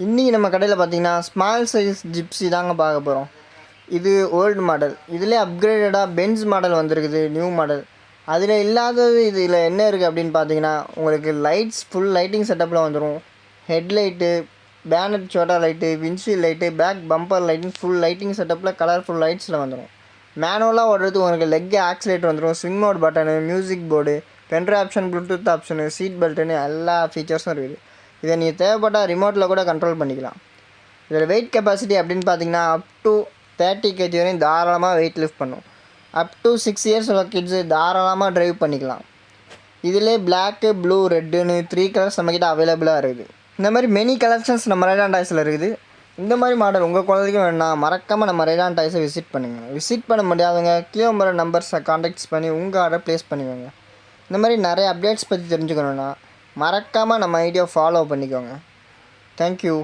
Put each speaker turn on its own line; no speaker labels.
இன்றைக்கி நம்ம கடையில் பார்த்தீங்கன்னா ஸ்மால் சைஸ் ஜிப்ஸி தாங்க பார்க்க போகிறோம். இது ஓல்டு மாடல். இதிலே அப்கிரேடடாக பென்ஸ் மாடல் வந்திருக்குது, நியூ மாடல். அதில் இல்லாதது இதில் என்ன இருக்குது அப்படின்னு பார்த்தீங்கன்னா, உங்களுக்கு லைட்ஸ் ஃபுல் லைட்டிங் செட்டப்பில் வந்துடும். ஹெட்லைட்டு, பேனட் சோட்டா light, windshield light, back bumper lighting full lighting செட்டப்பில் கலர்ஃபுல் லைட்ஸில் வந்துடும். மேனுவலாக ஓடுறது உங்களுக்கு லெக் ஆக்சிலேட்டர் வந்துடும், swing mode button, music board, pendrive option, Bluetooth option, seat பெல்ட்டுன்னு எல்லா ஃபீச்சர்ஸும் இருக்குது. இதை நீங்கள் தேவைப்பட்டால் ரிமோட்டில் கூட கண்ட்ரோல் பண்ணிக்கலாம். இதில் வெயிட் கெப்பாசிட்டி அப்படின்னு பார்த்தீங்கன்னா அப் டு 30 kg வரையும் தாராளமாக வெயிட் லிஃப்ட் பண்ணும். அப் டு 6 years உள்ள கிட்ஸு தாராளமாக ட்ரைவ் பண்ணிக்கலாம். இதிலே பிளாக்கு, ப்ளூ, ரெட்டுன்னு 3 கலர்ஸ் நம்மக்கிட்ட அவைலபிளாக இருக்குது. இந்த மாதிரி மெனி கலெக்ஷன்ஸ் நம்ம ரேடான் டாய்ஸில் இருக்குது. இந்த மாதிரி மாடல் உங்கள் குழந்தைக்கும் வேணும்னா மறக்காமல் நம்ம ரேடான் டாய்ஸை விசிட் பண்ணுங்கள். விசிட் பண்ண முடியாதவங்க கீழே வர நம்பர்ஸை காண்டாக்ட்ஸ் பண்ணி உங்கள் ஆர்டர் ப்ளேஸ் பண்ணிக்கோங்க. இந்த மாதிரி நிறைய அப்டேட்ஸ் பற்றி தெரிஞ்சுக்கணுன்னா மறக்காமல் நம்ம ஐடியா ஃபாலோ பண்ணிக்கோங்க. தேங்க்யூ.